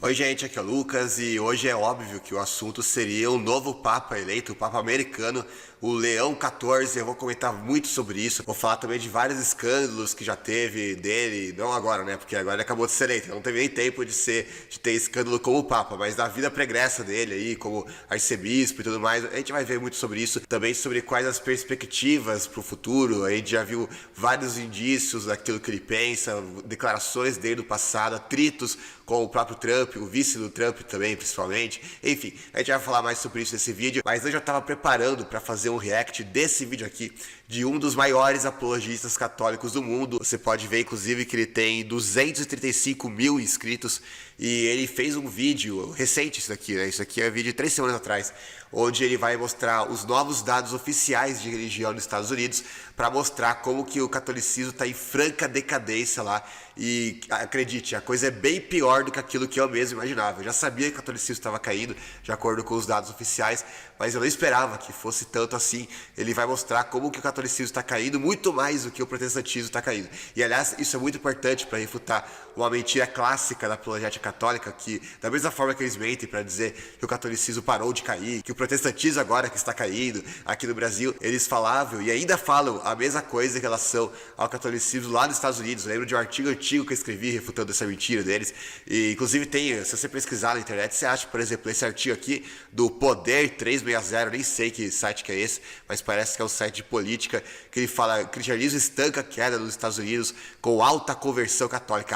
Oi, gente, aqui é o Lucas e hoje é óbvio que o assunto seria o novo Papa eleito, o Papa americano, o Leão XIV. Eu vou comentar muito sobre isso. Vou falar também de vários escândalos que já teve dele, não agora, né? Porque agora ele acabou de ser eleito. Não teve nem tempo de ter escândalo como Papa, mas da vida pregressa dele aí, como arcebispo e tudo mais. A gente vai ver muito sobre isso. Também sobre quais as perspectivas para o futuro. A gente já viu vários indícios daquilo que ele pensa, declarações dele do passado, atritos com o próprio Trump, o vice do Trump também, principalmente. Enfim, a gente vai falar mais sobre isso nesse vídeo, mas eu já estava preparando para fazer um react desse vídeo aqui de um dos maiores apologistas católicos do mundo. Você pode ver, inclusive, que ele tem 235 mil inscritos e ele fez um vídeo recente, isso aqui, né? Isso aqui é um vídeo de 3 semanas atrás, onde ele vai mostrar os novos dados oficiais de religião nos Estados Unidos para mostrar como que o catolicismo está em franca decadência lá. E acredite, a coisa é bem pior do que aquilo que eu mesmo imaginava. Eu já sabia que o catolicismo estava caindo, de acordo com os dados oficiais, mas eu não esperava que fosse tanto assim. Ele vai mostrar como que o catolicismo está caindo, muito mais do que o protestantismo está caindo. E aliás, isso é muito importante para refutar uma mentira clássica da apologética católica, que da mesma forma que eles mentem para dizer que o catolicismo parou de cair, que o protestantismo agora que está caindo aqui no Brasil, eles falavam e ainda falam a mesma coisa em relação ao catolicismo lá nos Estados Unidos. Eu lembro de um artigo antigo que eu escrevi refutando essa mentira deles, e inclusive tem, se você pesquisar na internet, você acha, por exemplo, esse artigo aqui do Poder 360, nem sei que site que é esse, mas parece que é um site de política, que ele fala: cristianismo estanca a queda nos Estados Unidos com alta conversão católica,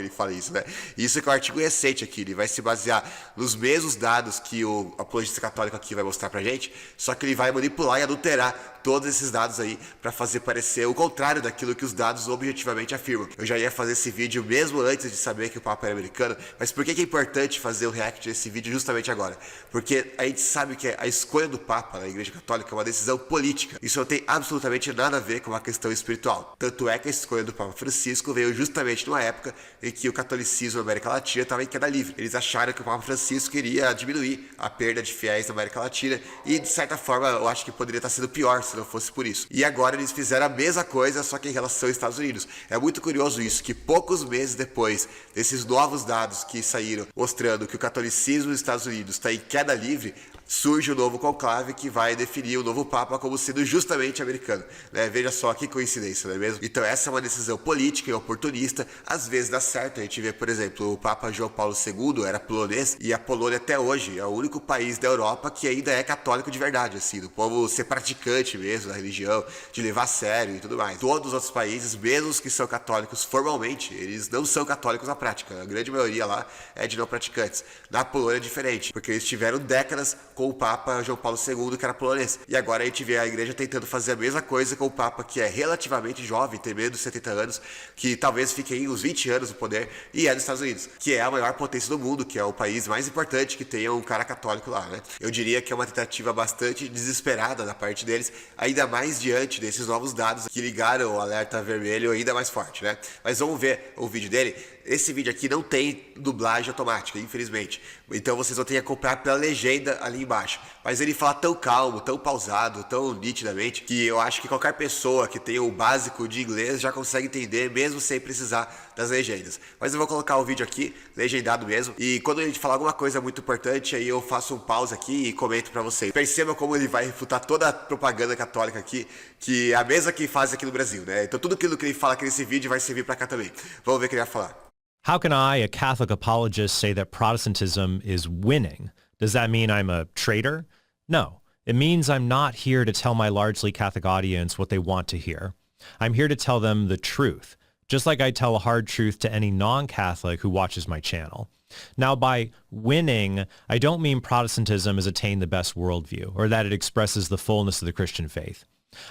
ele fala isso, né? Isso que é um artigo recente aqui, ele vai se basear nos mesmos dados que o apologista católico aqui vai mostrar pra gente, só que ele vai manipular e adulterar todos esses dados aí para fazer parecer o contrário daquilo que os dados objetivamente afirmam. Eu já ia fazer esse vídeo mesmo antes de saber que o Papa era americano, mas por que é importante fazer o react desse vídeo justamente agora? Porque a gente sabe que a escolha do Papa na Igreja Católica é uma decisão política. Isso não tem absolutamente nada a ver com uma questão espiritual. Tanto é que a escolha do Papa Francisco veio justamente numa época em que o catolicismo na América Latina estava em queda livre. Eles acharam que o Papa Francisco iria diminuir a perda de fiéis na América Latina e, de certa forma, eu acho que poderia estar sendo pior se não fosse por isso. E agora eles fizeram a mesma coisa, só que em relação aos Estados Unidos. É muito curioso isso, que poucos meses depois desses novos dados que saíram mostrando que o catolicismo nos Estados Unidos está em queda livre, surge o novo conclave que vai definir o novo Papa como sendo justamente americano, né? Veja só que coincidência, não é mesmo? Então essa é uma decisão política e oportunista, às vezes dá certo. A gente vê, por exemplo, o Papa João Paulo II era polonês e a Polônia até hoje é o único país da Europa que ainda é católico de verdade, assim, do povo ser praticante mesmo da religião, de levar a sério e tudo mais. Todos os outros países, mesmo os que são católicos formalmente, eles não são católicos na prática. A grande maioria lá é de não praticantes. Na Polônia é diferente, porque eles tiveram décadas com o Papa João Paulo II, que era polonês. E agora a gente vê a igreja tentando fazer a mesma coisa com o Papa, que é relativamente jovem, tem menos de 70 anos, que talvez fique aí uns 20 anos no poder, e é dos Estados Unidos, que é a maior potência do mundo, que é o país mais importante que tenha um cara católico lá, né? Eu diria que é uma tentativa bastante desesperada da parte deles, ainda mais diante desses novos dados que ligaram o alerta vermelho ainda mais forte, né? Mas vamos ver o vídeo dele. Esse vídeo aqui não tem dublagem automática, infelizmente. Então vocês vão ter que acompanhar pela legenda ali embaixo. Mas ele fala tão calmo, tão pausado, tão nitidamente, que eu acho que qualquer pessoa que tenha o básico de inglês já consegue entender, mesmo sem precisar das legendas. Mas eu vou colocar o vídeo aqui, legendado mesmo. E quando a gente falar alguma coisa muito importante, aí eu faço um pause aqui e comento pra vocês. Perceba como ele vai refutar toda a propaganda católica aqui, que é a mesma que faz aqui no Brasil, né? Então tudo aquilo que ele fala aqui nesse vídeo vai servir pra cá também. Vamos ver o que ele vai falar. How can I, a Catholic apologist, say that Protestantism is winning? Does that mean I'm a traitor? No. It means I'm not here to tell my largely Catholic audience what they want to hear. I'm here to tell them the truth, just like I tell a hard truth to any non-Catholic who watches my channel. Now, by winning, I don't mean Protestantism has attained the best worldview or that it expresses the fullness of the Christian faith.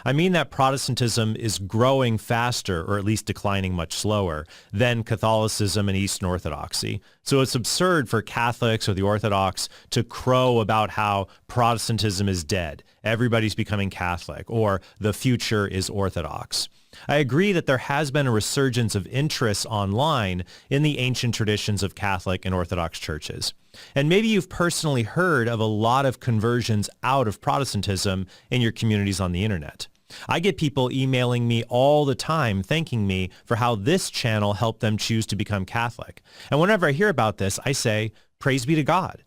I mean that Protestantism is growing faster, or at least declining much slower, than Catholicism and Eastern Orthodoxy. So it's absurd for Catholics or the Orthodox to crow about how Protestantism is dead, everybody's becoming Catholic, or the future is Orthodox. I agree that there has been a resurgence of interest online in the ancient traditions of Catholic and Orthodox churches. And maybe you've personally heard of a lot of conversions out of Protestantism in your communities on the internet. I get people emailing me all the time thanking me for how this channel helped them choose to become Catholic. And whenever I hear about this, I say, praise be to God.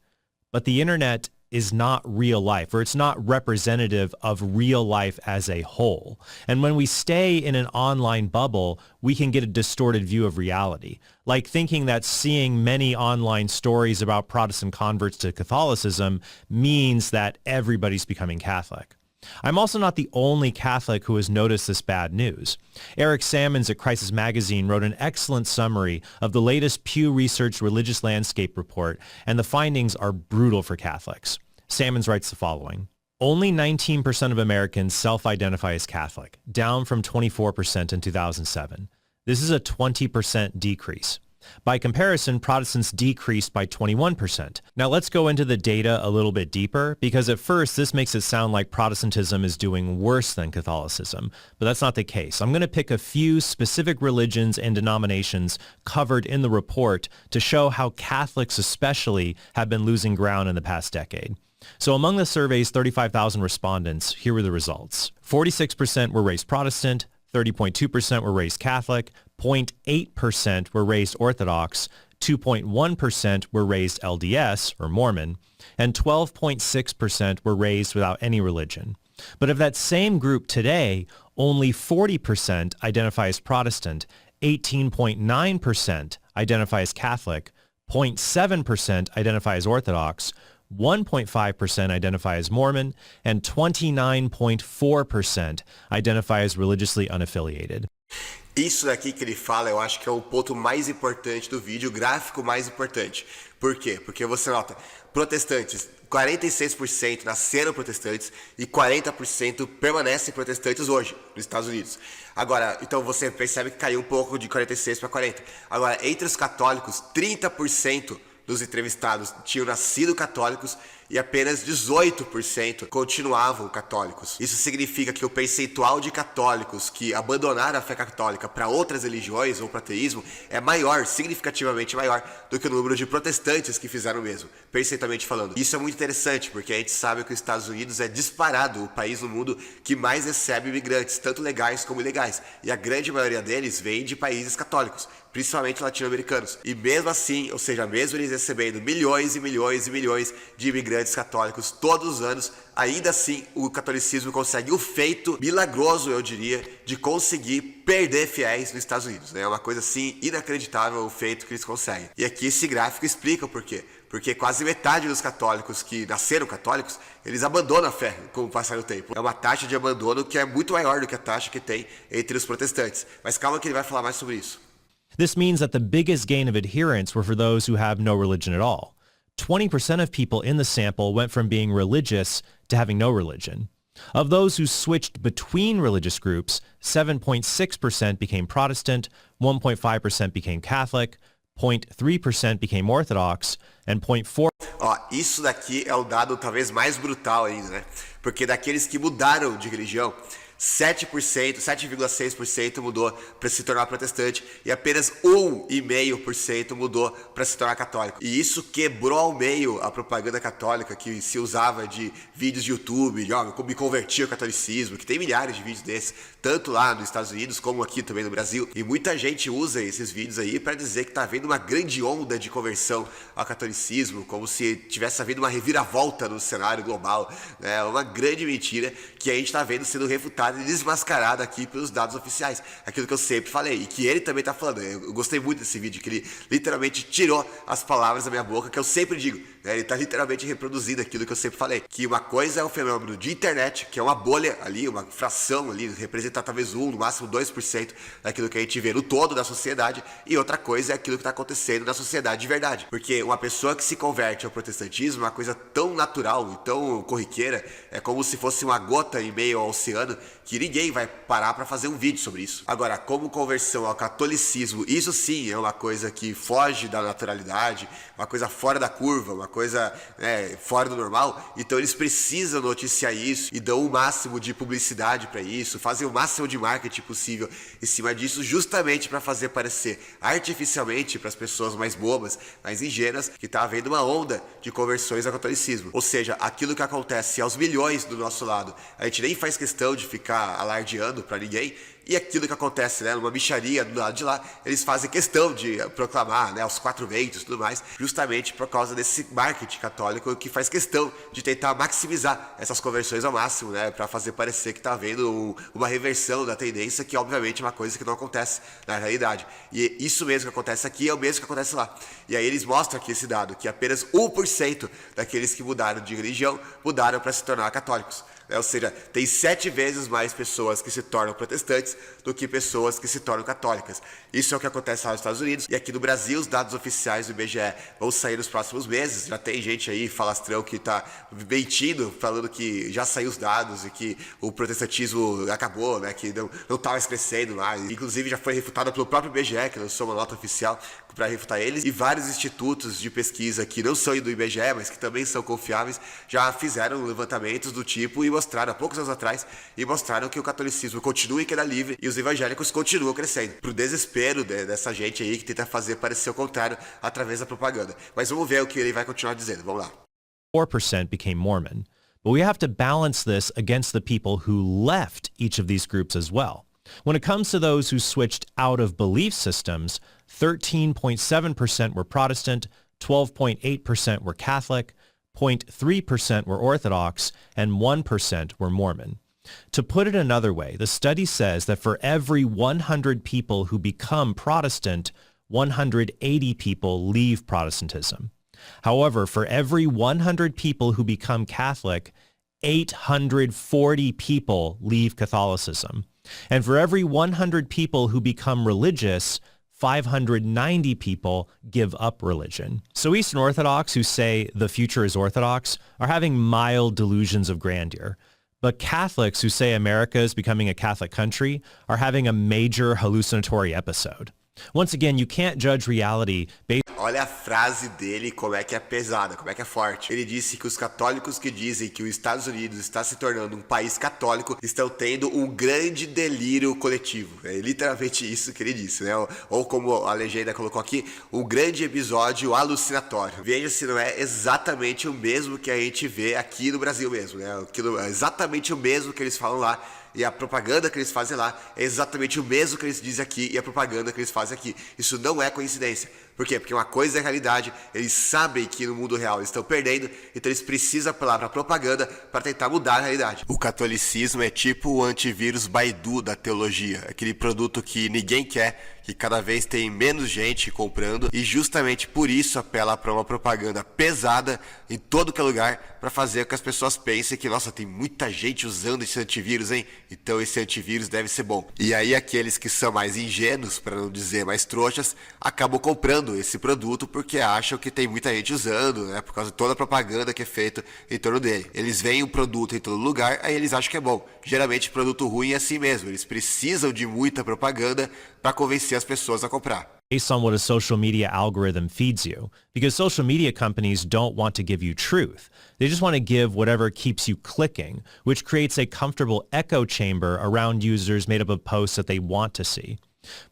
But the internet is not real life, or it's not representative of real life as a whole. And when we stay in an online bubble, we can get a distorted view of reality, like thinking that seeing many online stories about Protestant converts to Catholicism means that everybody's becoming Catholic. I'm also not the only Catholic who has noticed this bad news. Eric Sammons at Crisis Magazine wrote an excellent summary of the latest Pew Research Religious Landscape Report, and the findings are brutal for Catholics. Sammons writes the following. Only 19% of Americans self-identify as Catholic, down from 24% in 2007. This is a 20% decrease. By comparison, Protestants decreased by 21%. Now let's go into the data a little bit deeper, because at first this makes it sound like Protestantism is doing worse than Catholicism, but that's not the case. I'm going to pick a few specific religions and denominations covered in the report to show how Catholics especially have been losing ground in the past decade. So among the survey's 35,000 respondents, here were the results. 46% were raised Protestant, 30.2% were raised Catholic, 0.8% were raised Orthodox, 2.1% were raised LDS or Mormon, and 12.6% were raised without any religion. But of that same group today, only 40% identify as Protestant, 18.9% identify as Catholic, 0.7% identify as Orthodox, 1.5% identify as Mormon, and 29.4% identify as religiously unaffiliated. Isso daqui que ele fala, eu acho que é o ponto mais importante do vídeo, o gráfico mais importante. Por quê? Porque você nota, protestantes, 46% nasceram protestantes e 40% permanecem protestantes hoje, nos Estados Unidos. Agora, então você percebe que caiu um pouco de 46 para 40. Agora, entre os católicos, 30% dos entrevistados tinham nascido católicos e apenas 18% continuavam católicos. Isso significa que o percentual de católicos que abandonaram a fé católica para outras religiões ou para ateísmo é maior, significativamente maior, do que o número de protestantes que fizeram o mesmo, percentualmente falando. Isso é muito interessante, porque a gente sabe que os Estados Unidos é disparado o país no mundo que mais recebe imigrantes, tanto legais como ilegais, e a grande maioria deles vem de países católicos, principalmente latino-americanos. E mesmo assim, ou seja, mesmo eles recebendo milhões e milhões e milhões de imigrantes católicos todos os anos, ainda assim o catolicismo consegue o feito milagroso, eu diria, de conseguir perder fiéis nos Estados Unidos. É uma coisa assim inacreditável o feito que eles conseguem. E aqui esse gráfico explica o porquê. Porque quase metade dos católicos que nasceram católicos, eles abandonam a fé com o passar do tempo. É uma taxa de abandono que é muito maior do que a taxa que tem entre os protestantes. Mas calma que ele vai falar mais sobre isso. This means that the biggest gain of adherence were for those who have no religion at all. 20% of people in the sample went from being religious to having no religion. Of those who switched between religious groups, 7.6% became Protestant, 1.5% became Catholic, 0.3% became Orthodox, and 0.4%. Ó, isso daqui é o dado talvez mais brutal ainda, né? Porque daqueles que mudaram de religião, 7,6% mudou para se tornar protestante e apenas 1,5% mudou para se tornar católico. E isso quebrou ao meio a propaganda católica que se usava de vídeos de YouTube, de como me converti ao catolicismo, que tem milhares de vídeos desses, tanto lá nos Estados Unidos como aqui também no Brasil. E muita gente usa esses vídeos aí para dizer que tá havendo uma grande onda de conversão ao catolicismo, como se tivesse havido uma reviravolta no cenário global, né? Uma grande mentira que a gente tá vendo sendo refutada e desmascarada aqui pelos dados oficiais. Aquilo que eu sempre falei, e que ele também tá falando. Eu gostei muito desse vídeo, que ele literalmente tirou as palavras da minha boca, que eu sempre digo, né? Ele tá literalmente reproduzindo aquilo que eu sempre falei, que uma coisa é o fenômeno de internet, que é uma bolha ali, uma fração ali, representa talvez 1, no máximo 2% daquilo que a gente vê no todo da sociedade, e outra coisa é aquilo que tá acontecendo na sociedade de verdade. Porque uma pessoa que se converte ao protestantismo é uma coisa tão natural e tão corriqueira, é como se fosse uma gota em meio ao oceano, que ninguém vai parar para fazer um vídeo sobre isso. Agora, como conversão ao catolicismo, isso sim é uma coisa que foge da naturalidade, uma coisa fora da curva, uma coisa coisa, né, fora do normal. Então eles precisam noticiar isso e dão o máximo de publicidade para isso, fazem o máximo de marketing possível em cima disso, justamente para fazer parecer artificialmente para as pessoas mais bobas, mais ingênuas, que tá havendo uma onda de conversões ao catolicismo. Ou seja, aquilo que acontece aos milhões do nosso lado, a gente nem faz questão de ficar alardeando para ninguém. E aquilo que acontece, né, numa bicharia do lado de lá, eles fazem questão de proclamar, né, aos quatro ventos e tudo mais, justamente por causa desse marketing católico que faz questão de tentar maximizar essas conversões ao máximo, né, para fazer parecer que tá havendo uma reversão da tendência, que obviamente é uma coisa que não acontece na realidade. E isso mesmo que acontece aqui é o mesmo que acontece lá. E aí eles mostram aqui esse dado, que apenas 1% daqueles que mudaram de religião mudaram para se tornar católicos. Ou seja, tem 7 vezes mais pessoas que se tornam protestantes do que pessoas que se tornam católicas. Isso é o que acontece lá nos Estados Unidos. E aqui no Brasil, os dados oficiais do IBGE vão sair nos próximos meses. Já tem gente aí, falastrão, que está mentindo, falando que já saiu os dados e que o protestantismo acabou, né, que não está mais crescendo lá. Inclusive já foi refutado pelo próprio IBGE, que lançou uma nota oficial para refutar eles. E vários institutos de pesquisa que não são do IBGE, mas que também são confiáveis, já fizeram levantamentos do tipo e mostraram, há poucos anos atrás, e mostraram que o catolicismo continua em queda livre e os evangélicos continuam crescendo. Pro desespero dessa gente aí que tenta fazer parecer o contrário através da propaganda. Mas vamos ver o que ele vai continuar dizendo. Vamos lá. 4% became Mormon. But we have to balance this against the people who left each of these groups as well. When it comes to those who switched out of belief systems, 13.7% were Protestant, 12.8% were Catholic, 0.3% were Orthodox, and 1% were Mormon. To put it another way, the study says that for every 100 people who become Protestant, 180 people leave Protestantism. However, for every 100 people who become Catholic, 840 people leave Catholicism. And for every 100 people who become religious, 590 people give up religion. So Eastern Orthodox who say the future is Orthodox are having mild delusions of grandeur. But Catholics who say America is becoming a Catholic country are having a major hallucinatory episode. Once again, you can't judge reality based... Olha a frase dele, como é que é pesada, como é que é forte. Ele disse que os católicos que dizem que os Estados Unidos está se tornando um país católico estão tendo um grande delírio coletivo. É literalmente isso que ele disse, né? Ou como a legenda colocou aqui, um grande episódio alucinatório. Veja se não é exatamente o mesmo que a gente vê aqui no Brasil mesmo, né? É exatamente o mesmo que eles falam lá. E a propaganda que eles fazem lá é exatamente o mesmo que eles dizem aqui e a propaganda que eles fazem aqui. Isso não é coincidência. Por quê? Porque uma coisa é a realidade, eles sabem que no mundo real eles estão perdendo, então eles precisam apelar para a propaganda para tentar mudar a realidade. O catolicismo é tipo o antivírus Baidu da teologia, aquele produto que ninguém quer, que cada vez tem menos gente comprando e justamente por isso apela para uma propaganda pesada em todo que é lugar para fazer com que as pessoas pensem que, nossa, tem muita gente usando esse antivírus, hein? Então esse antivírus deve ser bom. E aí aqueles que são mais ingênuos, para não dizer mais trouxas, acabam comprando esse produto porque acham que tem muita gente usando, né? Por causa de toda a propaganda que é feita em torno dele. Eles veem o produto em todo lugar, aí eles acham que é bom. Geralmente produto ruim é assim mesmo, eles precisam de muita propaganda para convencer as pessoas a comprar. Based on what a social media algorithm feeds you, because social media companies don't want to give you truth. They just want to give whatever keeps you clicking, which creates a comfortable echo chamber around users made up of posts that they want to see.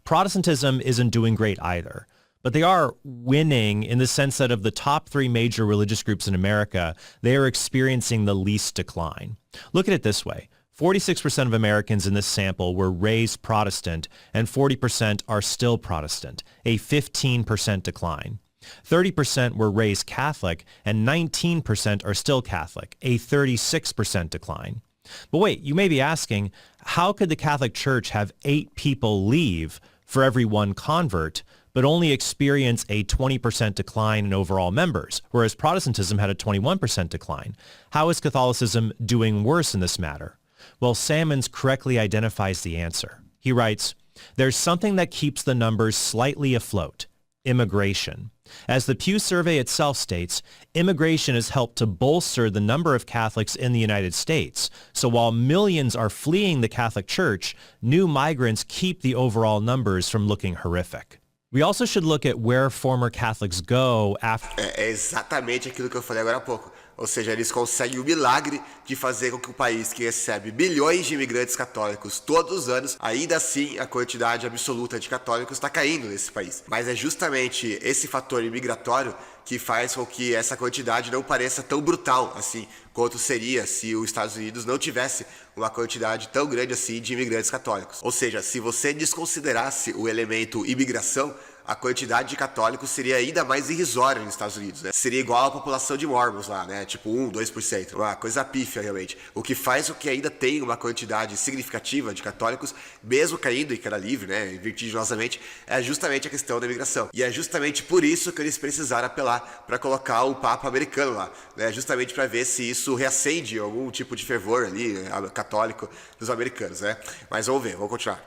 Protestantism isn't doing great either, but they are winning in the sense that of the top 3 major religious groups in America, they are experiencing the least decline. Look at it this way. 46% of Americans in this sample were raised Protestant and 40% are still Protestant, a 15% decline. 30% were raised Catholic and 19% are still Catholic, a 36% decline. But wait, you may be asking, how could the Catholic Church have 8 people leave for every 1 convert, but only experience a 20% decline in overall members, whereas Protestantism had a 21% decline? How is Catholicism doing worse in this matter? Well, Sammons correctly identifies the answer. He writes, "There's something that keeps the numbers slightly afloat, immigration. As the Pew Survey itself states, immigration has helped to bolster the number of Catholics in the United States. So while millions are fleeing the Catholic Church, new migrants keep the overall numbers from looking horrific." We also should look at where former Catholics go after. É exatamente aquilo que eu falei agora há pouco. Ou seja, eles conseguem o milagre de fazer com que o país que recebe bilhões de imigrantes católicos todos os anos, ainda assim a quantidade absoluta de católicos está caindo nesse país. Mas é justamente esse fator imigratório que faz com que essa quantidade não pareça tão brutal assim quanto seria se os Estados Unidos não tivesse uma quantidade tão grande assim de imigrantes católicos. Ou seja, se você desconsiderasse o elemento imigração, a quantidade de católicos seria ainda mais irrisória nos Estados Unidos, né? Seria igual à população de mormons lá, né? Tipo 1, 2%. Uma coisa pífia, realmente. O que faz com que ainda tenha uma quantidade significativa de católicos, mesmo caindo em queda livre, né? Vertiginosamente, é justamente a questão da imigração. E é justamente por isso que eles precisaram apelar para colocar o Papa americano lá, né? Justamente para ver se isso reacende algum tipo de fervor ali, né? Católico dos americanos, né? Mas vamos ver, vamos continuar.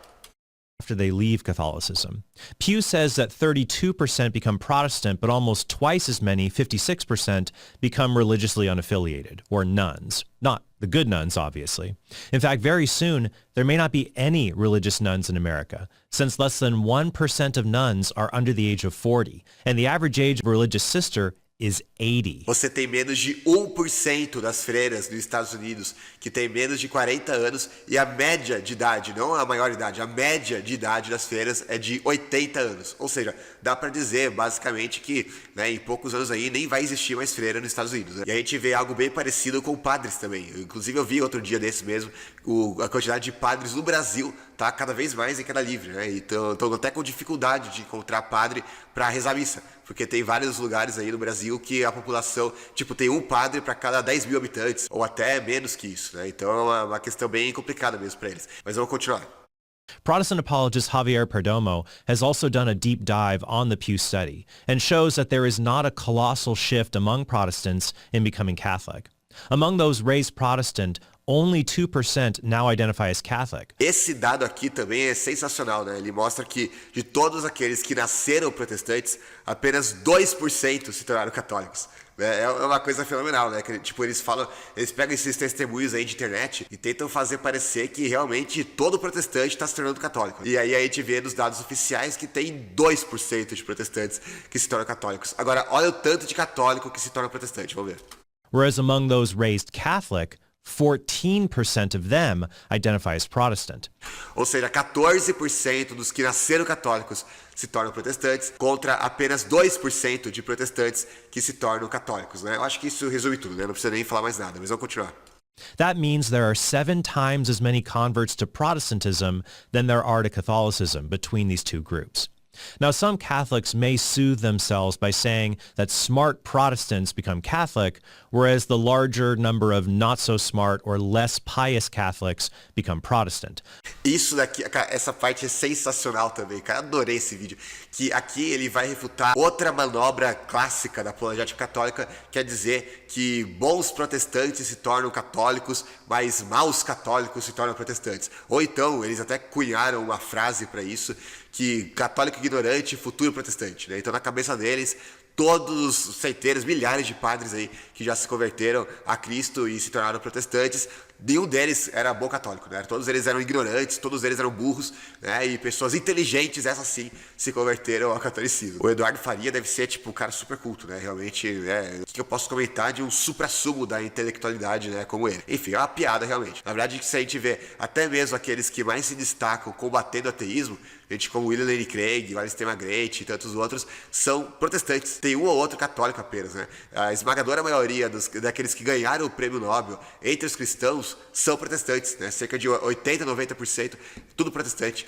After they leave Catholicism. Pew says that 32% become Protestant, but almost twice as many, 56%, become religiously unaffiliated, or nuns. Not the good nuns, obviously. In fact, very soon, there may not be any religious nuns in America, since less than 1% of nuns are under the age of 40, and the average age of a religious sister is 80. Você tem menos de 1% das freiras nos Estados Unidos que tem menos de 40 anos e a média de idade, não a maior idade, a média de idade das freiras é de 80 anos. Ou seja, dá para dizer basicamente que, né, em poucos anos aí nem vai existir mais freira nos Estados Unidos, né? E a gente vê algo bem parecido com padres também. Inclusive eu vi outro dia desse mesmo, a quantidade de padres no Brasil tá cada vez mais em queda livre, né? Então até com dificuldade de encontrar padre para rezar missa, porque tem vários lugares aí no Brasil que a população, tipo, tem um padre para cada 10 mil habitantes, ou até menos que isso, né? Então é uma questão bem complicada mesmo para eles. Mas vamos continuar. Protestant apologist Javier Perdomo has also done a deep dive on the Pew study and shows that there is not a colossal shift among Protestants in becoming Catholic. Among those raised Protestant, only 2% now identify as Catholic. Esse dado aqui também é sensacional, né? Ele mostra que de todos aqueles que nasceram protestantes, apenas 2% se tornaram católicos. É uma coisa fenomenal, né? Que, tipo, eles pegam esses testemunhos aí de internet e tentam fazer parecer que realmente todo protestante está se tornando católico. E aí a gente vê nos dados oficiais que tem 2% de protestantes que se tornam católicos. Agora, olha o tanto de católico que se torna protestante, vamos ver. Whereas among those raised Catholic, 14% of them identify as Protestant. Ou seja, 14% dos que nasceram católicos se tornam protestantes, contra apenas 2% de protestantes que se tornam católicos, né? Eu acho que isso resume tudo, né? Não precisa nem falar mais nada, mas vamos continuar. That means there are 7 times as many converts to Protestantism than there are to Catholicism between these two groups. Now, some Catholics may soothe themselves by saying that smart Protestants become Catholic, whereas the larger number of not-so-smart or less pious Catholics become Protestant. Isso daqui, essa parte é sensacional também, cara. Adorei esse vídeo. Que aqui ele vai refutar outra manobra clássica da apologética católica, quer dizer que bons protestantes se tornam católicos, mas maus católicos se tornam protestantes. Ou então, eles até cunharam uma frase para isso, que católico ignorante, futuro protestante, né? Então na cabeça deles, todos os centenas, milhares de padres aí que já se converteram a Cristo e se tornaram protestantes, nenhum deles era bom católico, né? Todos eles eram ignorantes, todos eles eram burros, né? E pessoas inteligentes, essas sim, se converteram ao catolicismo. O Eduardo Faria deve ser, tipo, um cara super culto, né? Realmente, né? O que eu posso comentar de um supra-sumo da intelectualidade, né? Como ele. Enfim, é uma piada, realmente. Na verdade, se a gente vê até mesmo aqueles que mais se destacam combatendo o ateísmo, gente como William Lane Craig, Alice Grant e tantos outros, são protestantes. Tem um ou outro católico apenas, né? A esmagadora maioria daqueles que ganharam o prêmio Nobel entre os cristãos são protestantes, né? Cerca de 80%, 90%, tudo protestante.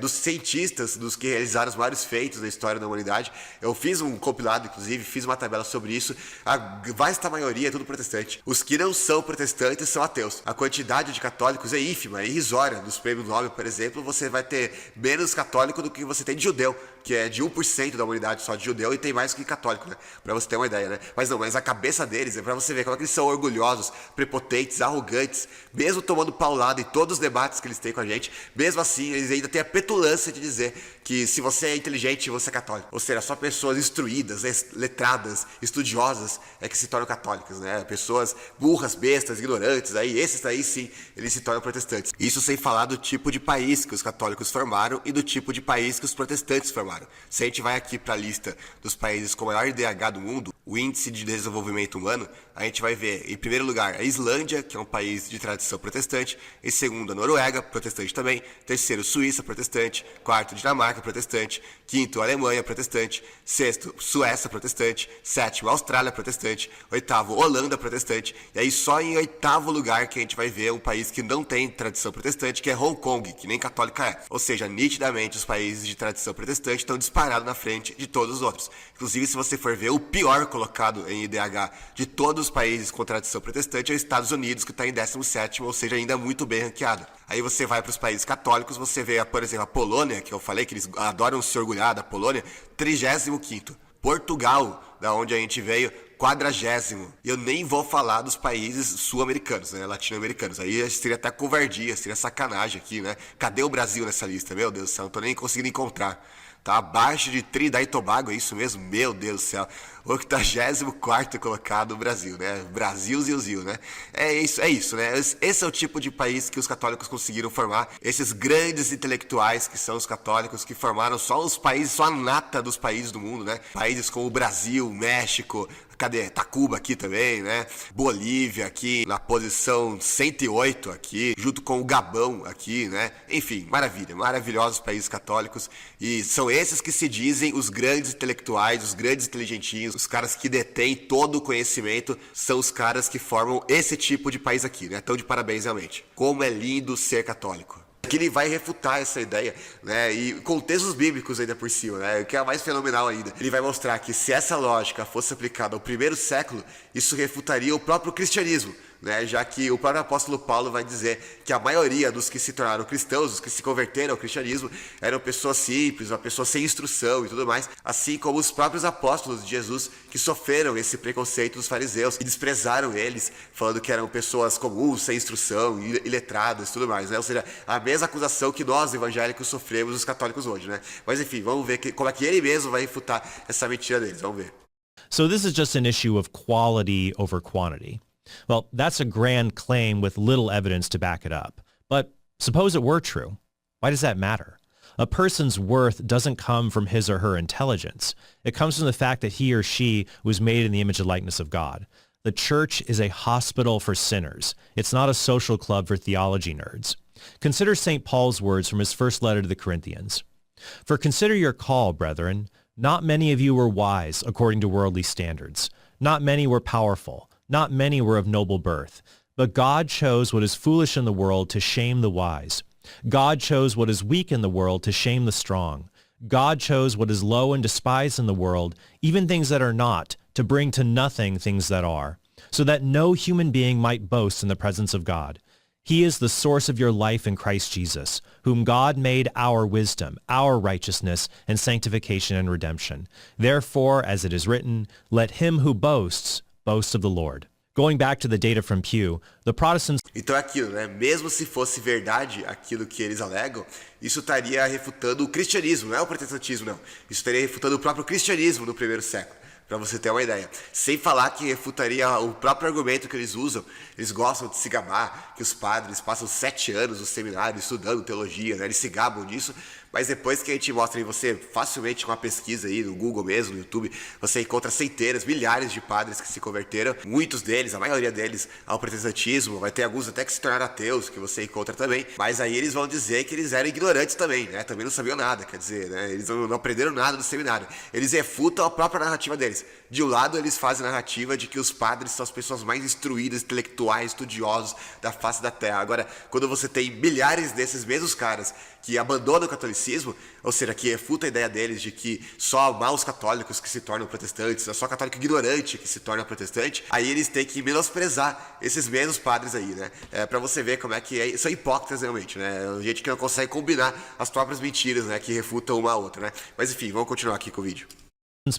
Dos cientistas, dos que realizaram os maiores feitos na história da humanidade, eu fiz um compilado, inclusive, fiz uma tabela sobre isso, a vasta maioria é tudo protestante. Os que não são protestantes são ateus. A quantidade de católicos é ínfima, é irrisória. Nos prêmios Nobel, por exemplo, você vai ter menos católico do que você tem de judeu, que é de 1% da humanidade só de judeu e tem mais que católico, né? Pra você ter uma ideia, né? Mas a cabeça deles é pra você ver como é que eles são orgulhosos, prepotentes, arrogantes, mesmo tomando paulada em todos os debates que eles têm com a gente, mesmo assim, eles ainda têm a petulância de dizer que se você é inteligente, você é católico. Ou seja, só pessoas instruídas, letradas, estudiosas é que se tornam católicas, né? Pessoas burras, bestas, ignorantes, esses aí sim, eles se tornam protestantes. Isso sem falar do tipo de país que os católicos formaram e do tipo de país que os protestantes formaram. formaram. Se a gente vai aqui para a lista dos países com o maior IDH do mundo, o Índice de Desenvolvimento Humano, a gente vai ver, em primeiro lugar, a Islândia, que é um país de tradição protestante, em segundo, a Noruega, protestante também, terceiro, Suíça, protestante, quarto, Dinamarca, protestante, quinto, Alemanha, protestante, sexto, Suécia, protestante, sétimo, Austrália, protestante, oitavo, Holanda, protestante, e aí só em oitavo lugar que a gente vai ver um país que não tem tradição protestante, que é Hong Kong, que nem católica é. Ou seja, nitidamente os países de tradição protestante estão disparados na frente de todos os outros. Inclusive, se você for ver, o pior colocado em IDH de todos os países com tradição protestante é os Estados Unidos, que está em 17º, ou seja, ainda muito bem ranqueado. Aí você vai para os países católicos, você vê, por exemplo, a Polônia, que eu falei que eles adoram se orgulhar da Polônia, 35º. Portugal, da onde a gente veio, 40º. E eu nem vou falar dos países sul-americanos, né, latino-americanos. Aí seria até covardia, seria sacanagem aqui, né? Cadê o Brasil nessa lista? Meu Deus do céu, não tô nem conseguindo encontrar. Tá abaixo de Trinidad e Tobago, é isso mesmo? Meu Deus do céu. 84º colocado o Brasil, né? Brasil, Zil, né? É isso, né? Esse é o tipo de país que os católicos conseguiram formar. Esses grandes intelectuais que são os católicos, que formaram só os países, só a nata dos países do mundo, né? Países como o Brasil, México, cadê? Tacuba aqui também, né? Bolívia aqui na posição 108 aqui, junto com o Gabão aqui, né? Enfim, maravilha, maravilhosos países católicos. E são esses que se dizem os grandes intelectuais, os grandes inteligentinhos, os caras que detêm todo o conhecimento, são os caras que formam esse tipo de país aqui, né? Então, de parabéns realmente. Como é lindo ser católico. Que ele vai refutar essa ideia, né, e com textos bíblicos ainda por cima, né, o que é mais fenomenal ainda. Ele vai mostrar que se essa lógica fosse aplicada ao primeiro século, isso refutaria o próprio cristianismo, né, já que o próprio apóstolo Paulo vai dizer que a maioria dos que se tornaram cristãos, os que se converteram ao cristianismo, eram pessoas simples, uma pessoa sem instrução e tudo mais, assim como os próprios apóstolos de Jesus que sofreram esse preconceito dos fariseus e desprezaram eles, falando que eram pessoas comuns, sem instrução, iletradas e tudo mais, né? Ou seja, a mesma acusação que nós evangélicos sofremos os católicos hoje, né? Mas enfim, vamos ver como é que ele mesmo vai refutar essa mentira deles, vamos ver. So this is just an issue of quality over quantity. Well, that's a grand claim with little evidence to back it up. But suppose it were true. Why does that matter? A person's worth doesn't come from his or her intelligence. It comes from the fact that he or she was made in the image and likeness of God. The church is a hospital for sinners. It's not a social club for theology nerds. Consider St. Paul's words from his first letter to the Corinthians. For consider your call, brethren. Not many of you were wise according to worldly standards. Not many were powerful. Not many were of noble birth. But God chose what is foolish in the world to shame the wise. God chose what is weak in the world to shame the strong. God chose what is low and despised in the world, even things that are not, to bring to nothing things that are, so that no human being might boast in the presence of God. He is the source of your life in Christ Jesus, whom God made our wisdom, our righteousness, and sanctification and redemption. Therefore, as it is written, let him who boasts boast of the Lord. Going back to the data from Pew, the Protestants... Então é aquilo, né? Mesmo se fosse verdade aquilo que eles alegam, isso estaria refutando o cristianismo, não é o protestantismo, não. Isso estaria refutando o próprio cristianismo no primeiro século. Para você ter uma ideia. Sem falar que refutaria o próprio argumento que eles usam. Eles gostam de se gabar, que os padres passam 7 anos no seminário estudando teologia, né? Eles se gabam disso, mas depois que a gente mostra em você, facilmente com uma pesquisa aí no Google mesmo, no YouTube, você encontra centenas, milhares de padres que se converteram, muitos deles, a maioria deles, ao protestantismo, vai ter alguns até que se tornaram ateus, que você encontra também, mas aí eles vão dizer que eles eram ignorantes também, né? Também não sabiam nada, quer dizer, né? Eles não aprenderam nada no seminário. Eles refutam a própria narrativa deles. De um lado, eles fazem a narrativa de que os padres são as pessoas mais instruídas, intelectuais, estudiosos da face da terra. Agora, quando você tem milhares desses mesmos caras que abandonam o catolicismo, ou seja, que refuta a ideia deles de que só maus católicos que se tornam protestantes, é só católico ignorante que se torna protestante, aí eles têm que menosprezar esses mesmos padres aí, né? Pra você ver como é que são hipócritas realmente, né? Gente que não consegue combinar as próprias mentiras, né? Que refutam uma a outra, né? Mas enfim, vamos continuar aqui com o vídeo.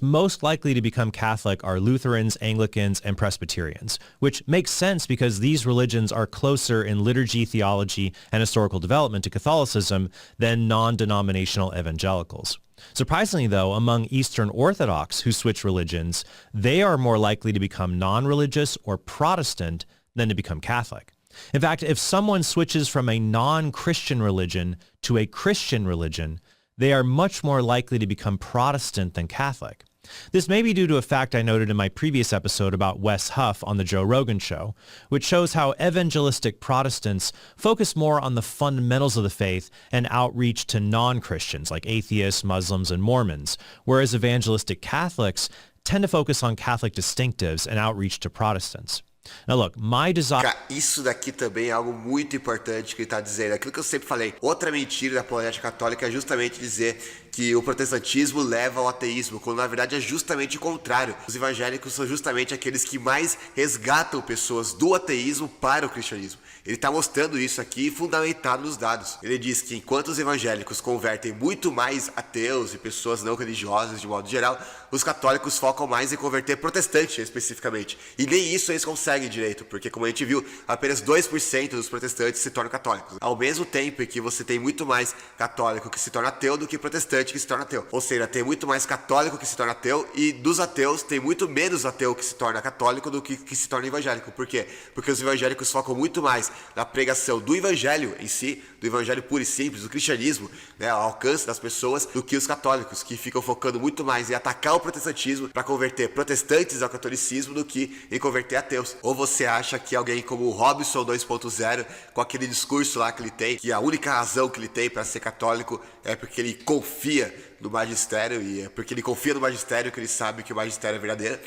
Most likely to become Catholic are Lutherans, Anglicans, and Presbyterians, which makes sense because these religions are closer in liturgy, theology, and historical development to Catholicism than non-denominational evangelicals. Surprisingly, though, among Eastern Orthodox who switch religions, they are more likely to become non-religious or Protestant than to become Catholic. In fact, if someone switches from a non-Christian religion to a Christian religion, they are much more likely to become Protestant than Catholic. This may be due to a fact I noted in my previous episode about Wes Huff on The Joe Rogan Show, which shows how evangelistic Protestants focus more on the fundamentals of the faith and outreach to non-Christians like atheists, Muslims, and Mormons, whereas evangelistic Catholics tend to focus on Catholic distinctives and outreach to Protestants. Now look, my desire... Isso daqui também é algo muito importante que ele está dizendo. Aquilo que eu sempre falei. Outra mentira da apologética católica é justamente dizer que o protestantismo leva ao ateísmo, quando na verdade é justamente o contrário. Os evangélicos são justamente aqueles que mais resgatam pessoas do ateísmo para o cristianismo. Ele está mostrando isso aqui fundamentado nos dados. Ele diz que enquanto os evangélicos convertem muito mais ateus e pessoas não religiosas de modo geral, os católicos focam mais em converter protestantes especificamente. E nem isso eles conseguem direito, porque como a gente viu, apenas 2% dos protestantes se tornam católicos. Ao mesmo tempo em que você tem muito mais católico que se torna ateu do que protestante que se torna ateu. Ou seja, tem muito mais católico que se torna ateu e dos ateus tem muito menos ateu que se torna católico do que se torna evangélico. Por quê? Porque os evangélicos focam muito mais na pregação do evangelho em si, do evangelho puro e simples, do cristianismo, né, ao alcance das pessoas, do que os católicos, que ficam focando muito mais em atacar o protestantismo para converter protestantes ao catolicismo do que em converter ateus. Ou você acha que alguém como o Robson 2.0, com aquele discurso lá que ele tem, que a única razão que ele tem para ser católico é porque ele confia no magistério, e é porque ele confia no magistério que ele sabe que o magistério é verdadeiro,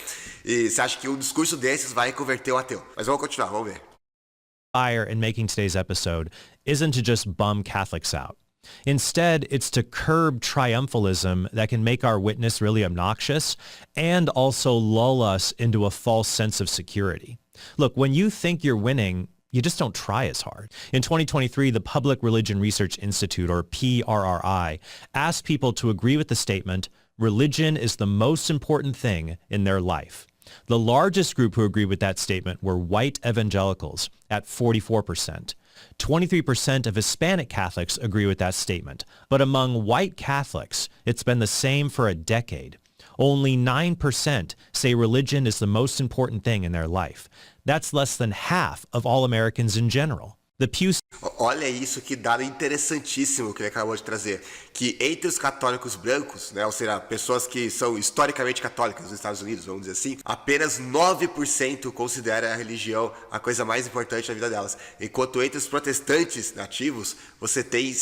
e você acha que um discurso desses vai converter o ateu. Mas vamos continuar, vamos ver. In making today's episode isn't to just bum Catholics out. Instead, it's to curb triumphalism that can make our witness really obnoxious and also lull us into a false sense of security. Look, when you think you're winning, you just don't try as hard. In 2023, the Public Religion Research Institute, or PRRI, asked people to agree with the statement, religion is the most important thing in their life. The largest group who agreed with that statement were white evangelicals at 44%. 23% of Hispanic Catholics agree with that statement. But among white Catholics, it's been the same for a decade. Only 9% say religion is the most important thing in their life. That's less than half of all Americans in general. The Pew... Olha isso, que dado interessantíssimo que ele acabou de trazer. Que entre os católicos brancos, né, ou seja, pessoas que são historicamente católicas nos Estados Unidos, vamos dizer assim, apenas 9% considera a religião a coisa mais importante da vida delas. Enquanto entre os protestantes nativos, você tem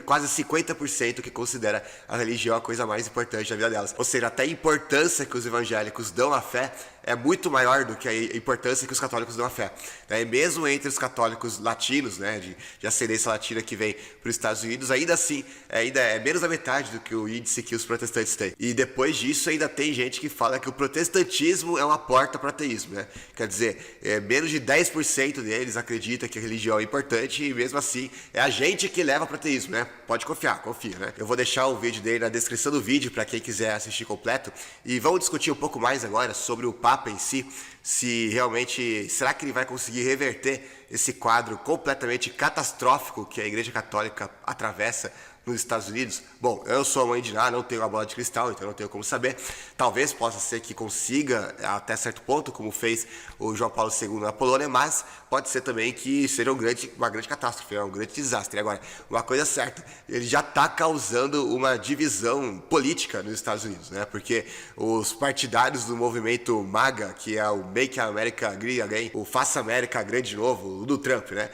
quase 50% que considera a religião a coisa mais importante da vida delas. Ou seja, até a importância que os evangélicos dão à fé é muito maior do que a importância que os católicos dão à fé. E mesmo entre os católicos latinos, né, de ascendência latina que vem para os Estados Unidos, ainda assim, ainda é menos da metade do que o índice que os protestantes têm. E depois disso, ainda tem gente que fala que o protestantismo é uma porta para o ateísmo, né? Quer dizer, menos de 10% deles acredita que a religião é importante e mesmo assim é a gente que leva para o ateísmo, né? Pode confiar, confia, né? Eu vou deixar o vídeo dele na descrição do vídeo para quem quiser assistir completo e vamos discutir um pouco mais agora sobre o Papa em si, se realmente, será que ele vai conseguir reverter esse quadro completamente catastrófico que a Igreja Católica atravessa nos Estados Unidos? Bom, eu sou a mãe de Ná, não tenho a bola de cristal, então não tenho como saber. Talvez possa ser que consiga até certo ponto, como fez o João Paulo II na Polônia, mas pode ser também que seja uma grande catástrofe, um grande desastre. Agora, uma coisa certa, ele já está causando uma divisão política nos Estados Unidos, né? Porque os partidários do movimento MAGA, que é o Make America Great Again, o Faça América Grande de Novo, o do Trump, né?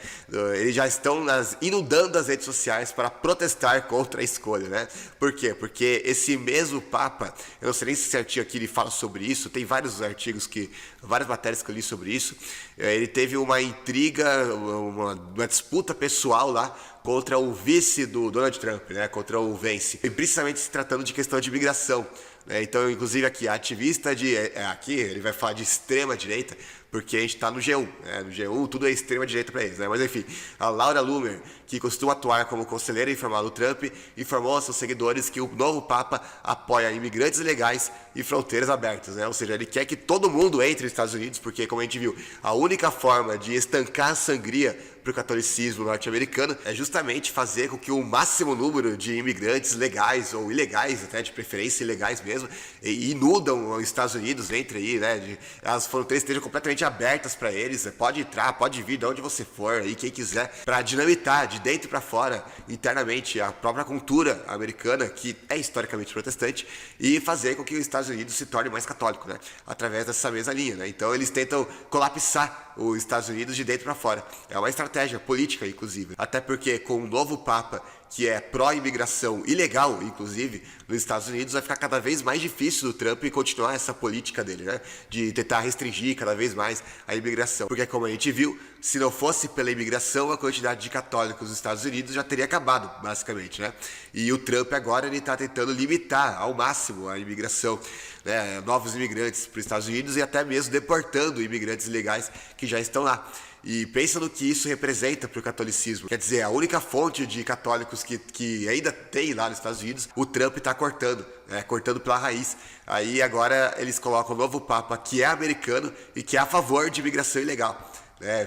Eles já estão inundando as redes sociais para protestar contra a escolha, né? Por quê? Porque esse mesmo Papa, eu não sei nem se certinho aqui ele fala sobre isso, tem vários artigos, várias matérias que eu li sobre isso, ele teve uma intriga, uma disputa pessoal lá contra o vice do Donald Trump, né? Contra o Vance, e principalmente se tratando de questão de imigração. Então, inclusive aqui, a ativista aqui ele vai falar de extrema direita, porque a gente está no G1, né? No G1 tudo é extrema direita para eles, né? Mas enfim, a Laura Loomer, que costuma atuar como conselheira informal do Trump, informou aos seus seguidores que o novo Papa apoia imigrantes legais e fronteiras abertas, né? Ou seja, ele quer que todo mundo entre nos Estados Unidos, porque como a gente viu, a única forma de estancar a sangria para o catolicismo norte-americano é justamente fazer com que o máximo número de imigrantes legais ou ilegais, até de preferência ilegais mesmo, inundam os Estados Unidos, entre aí, né? As fronteiras estejam completamente abertas para eles, pode entrar, pode vir de onde você for, aí quem quiser, para dinamitar de dentro para fora, internamente, a própria cultura americana, que é historicamente protestante, e fazer com que os Estados Unidos se torne mais católico, né? Através dessa mesma linha, né? Então eles tentam colapsar os Estados Unidos de dentro para fora. É uma estratégia política, inclusive. Até porque com o novo Papa, que é pró-imigração ilegal, inclusive, nos Estados Unidos, vai ficar cada vez mais difícil do Trump continuar essa política dele, né? De tentar restringir cada vez mais a imigração. Porque, como a gente viu, se não fosse pela imigração, a quantidade de católicos nos Estados Unidos já teria acabado, basicamente, né? E o Trump agora ele está tentando limitar ao máximo a imigração, né? Novos imigrantes para os Estados Unidos e até mesmo deportando imigrantes ilegais que já estão lá. E pensa no que isso representa para o catolicismo. Quer dizer, a única fonte de católicos que ainda tem lá nos Estados Unidos, o Trump está cortando, né? Cortando pela raiz. Aí agora eles colocam o novo Papa, que é americano e que é a favor de imigração ilegal.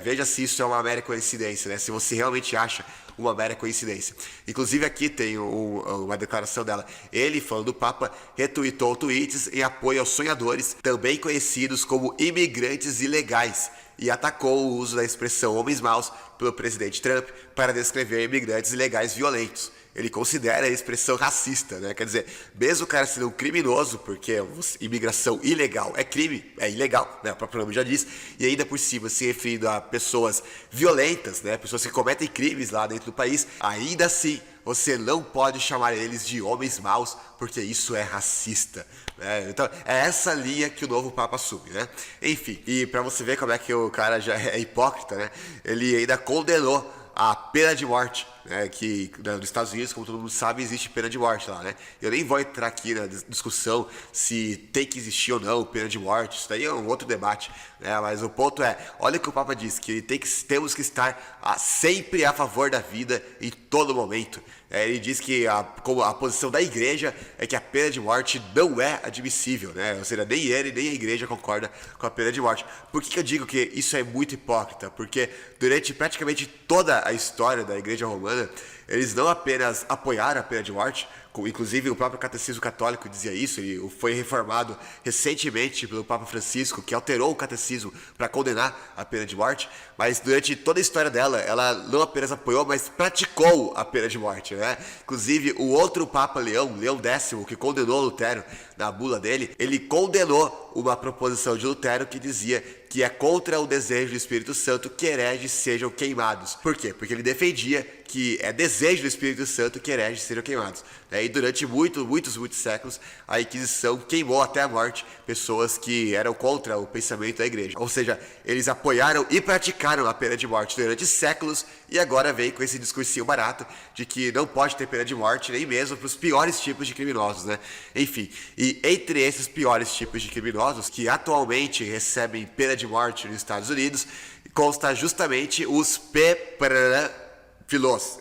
Veja se isso é uma mera coincidência, né? Se você realmente acha uma mera coincidência. Inclusive aqui tem uma declaração dela. Ele, falando do Papa, retweetou tweets em apoio aos sonhadores, também conhecidos como imigrantes ilegais, e atacou o uso da expressão homens maus pelo presidente Trump para descrever imigrantes ilegais violentos. Ele considera a expressão racista, né? Quer dizer, mesmo o cara sendo um criminoso, porque imigração ilegal é crime, é ilegal, né? O próprio nome já diz, e ainda por cima se referindo a pessoas violentas, né? Pessoas que cometem crimes lá dentro do país, ainda assim você não pode chamar eles de homens maus, porque isso é racista, né? Então, é essa linha que o novo Papa assume, né? Enfim, e pra você ver como é que o cara já é hipócrita, né? Ele ainda condenou a pena de morte, né, que nos Estados Unidos, como todo mundo sabe, existe pena de morte lá, né? Eu nem vou entrar aqui na discussão se tem que existir ou não pena de morte, isso daí é um outro debate, né? Mas o ponto é, olha o que o Papa diz, que temos que estar sempre a favor da vida em todo momento. Ele diz que a posição da igreja é que a pena de morte não é admissível, né? Ou seja, nem ele nem a igreja concorda com a pena de morte. Por que eu digo que isso é muito hipócrita? Porque durante praticamente toda a história da igreja romana, eles não apenas apoiaram a pena de morte, inclusive o próprio Catecismo Católico dizia isso, ele foi reformado recentemente pelo Papa Francisco, que alterou o catecismo para condenar a pena de morte, mas durante toda a história dela, ela não apenas apoiou, mas praticou a pena de morte, né? Inclusive, o outro Papa Leão X, que condenou Lutero na bula dele, ele condenou uma proposição de Lutero que dizia que é contra o desejo do Espírito Santo que hereges sejam queimados. Por quê? Porque ele defendia que é desejo do Espírito Santo que hereges sejam queimados. E durante muitos séculos, a Inquisição queimou até a morte pessoas que eram contra o pensamento da igreja. Ou seja, eles apoiaram e praticaram a pena de morte durante séculos e agora vem com esse discursinho barato de que não pode ter pena de morte nem mesmo para os piores tipos de criminosos, né? Enfim, e entre esses piores tipos de criminosos que atualmente recebem pena de morte nos Estados Unidos, consta justamente os pedófilos.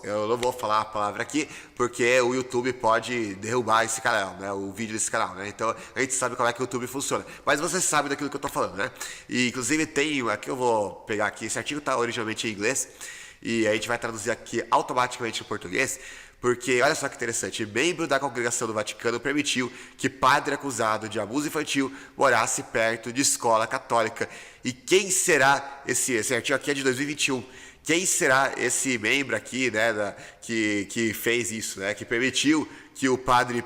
Eu não vou falar a palavra aqui, porque o YouTube pode derrubar esse canal, né? O vídeo desse canal, né? Então, a gente sabe como é que o YouTube funciona. Mas você sabe daquilo que eu tô falando, né? E, inclusive, tem... Aqui eu vou pegar aqui. Esse artigo tá originalmente em inglês. E a gente vai traduzir aqui automaticamente em português. Porque, olha só que interessante, membro da congregação do Vaticano permitiu que padre acusado de abuso infantil morasse perto de escola católica. E quem será esse artigo aqui é de 2021. Quem será esse membro aqui, né, que fez isso, né, que permitiu que o padre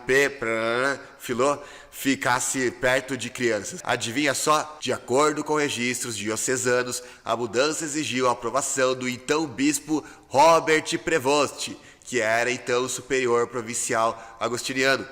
Filó ficasse perto de crianças? Adivinha só? De acordo com registros diocesanos, a mudança exigiu a aprovação do então bispo Robert Prevost, que era então o superior provincial agostiniano.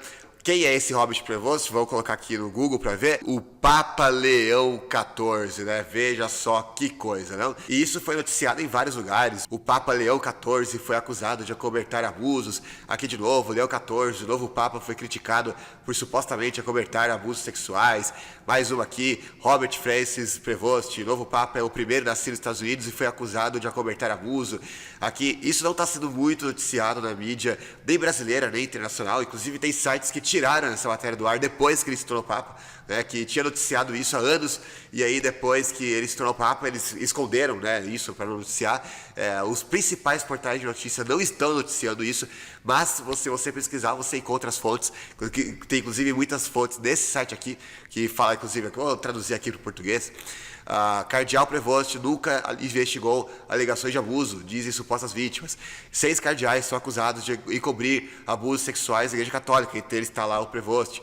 Quem é esse Robert Prevost? Vamos colocar aqui no Google para ver. O Papa Leão XIV, né? Veja só que coisa, não? E isso foi noticiado em vários lugares. O Papa Leão XIV foi acusado de acobertar abusos. Aqui de novo, Leão XIV, o novo Papa, foi criticado por supostamente acobertar abusos sexuais. Mais uma aqui, Robert Francis Prevost, novo Papa, é o primeiro nascido nos Estados Unidos e foi acusado de acobertar abuso. Aqui, isso não está sendo muito noticiado na mídia, nem brasileira, nem internacional. Inclusive tem sites que tiraram essa matéria do ar depois que ele se tornou Papa. né, que tinha noticiado isso há anos, e aí depois que ele se tornou Papa, eles esconderam, né, isso para não noticiar. Os principais portais de notícia não estão noticiando isso, mas se você pesquisar, você encontra as fontes, tem inclusive muitas fontes nesse site aqui, que fala, inclusive, vou traduzir aqui para o português. Cardeal Prevost nunca investigou alegações de abuso, dizem supostas vítimas. 6 cardeais são acusados de encobrir abusos sexuais na Igreja Católica, entre eles está lá o Prevost.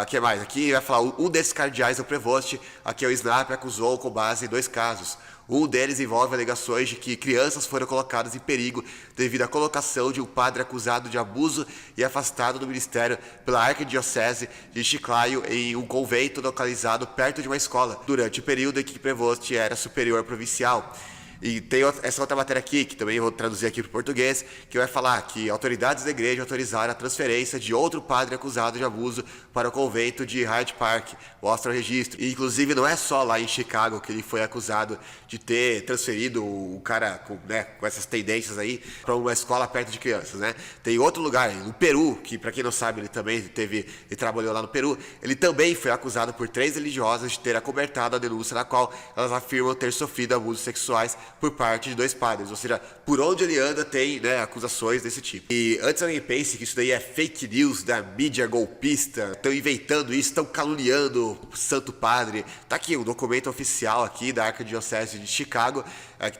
Que mais? Aqui vai falar, um desses cardeais é o Prevost, aqui é o Snap, acusou com base em 2 casos. Um deles envolve alegações de que crianças foram colocadas em perigo devido à colocação de um padre acusado de abuso e afastado do ministério pela Arquidiocese de Chiclayo em um convento localizado perto de uma escola, durante o período em que Prevost era superior provincial. E tem essa outra matéria aqui, que também vou traduzir aqui para o português, que vai falar que autoridades da igreja autorizaram a transferência de outro padre acusado de abuso para o convento de Hyde Park. Mostra o registro. E, inclusive, não é só lá em Chicago que ele foi acusado de ter transferido o cara com essas tendências aí para uma escola perto de crianças, né? Tem outro lugar, no Peru, que, para quem não sabe, ele trabalhou lá no Peru. Ele também foi acusado por 3 religiosas de ter acobertado a denúncia na qual elas afirmam ter sofrido abusos sexuais por parte de 2 padres, ou seja, por onde ele anda tem, né, acusações desse tipo. E antes alguém pense que isso daí é fake news da mídia golpista, estão inventando isso, estão caluniando o Santo Padre. Tá aqui um documento oficial aqui da Arquidiocese de Chicago,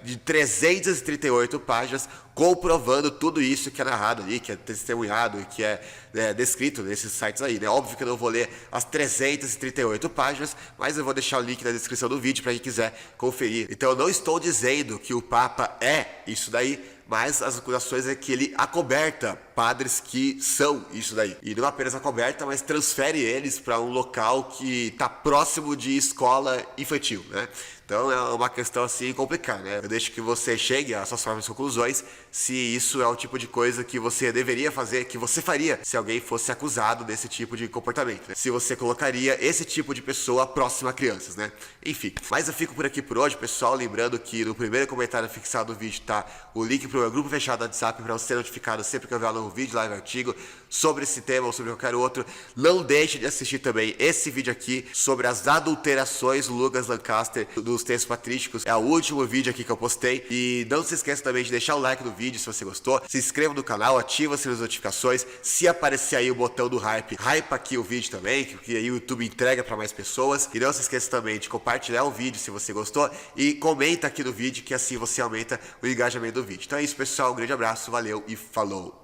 de 338 páginas, comprovando tudo isso que é narrado ali, que é testemunhado e que é descrito nesses sites aí, né? Óbvio que eu não vou ler as 338 páginas, mas eu vou deixar o link na descrição do vídeo para quem quiser conferir. Então eu não estou dizendo que o Papa é isso daí, mas as acusações é que ele acoberta padres que são isso daí. E não apenas acoberta, mas transfere eles para um local que está próximo de escola infantil, né? Então é uma questão assim complicada, né? Eu deixo que você chegue às suas próprias conclusões se isso é o tipo de coisa que você deveria fazer, que você faria se alguém fosse acusado desse tipo de comportamento, né? Se você colocaria esse tipo de pessoa próxima a crianças, né? Enfim, mas eu fico por aqui por hoje, pessoal. Lembrando que no primeiro comentário fixado do vídeo tá o link pro meu grupo fechado do WhatsApp para você ser notificado sempre que eu ver um novo vídeo, live, artigo sobre esse tema ou sobre qualquer outro. Não deixe de assistir também esse vídeo aqui sobre as adulterações do Lucas Lancaster dos textos patrísticos. É o último vídeo aqui que eu postei. E não se esqueça também de deixar o like no vídeo se você gostou. Se inscreva no canal, ativa as notificações. Se aparecer aí o botão do hype, hypa aqui o vídeo também, que aí o YouTube entrega para mais pessoas. E não se esqueça também de compartilhar o vídeo se você gostou e comenta aqui no vídeo, que assim você aumenta o engajamento do vídeo. Então é isso, pessoal. Um grande abraço, valeu e falou!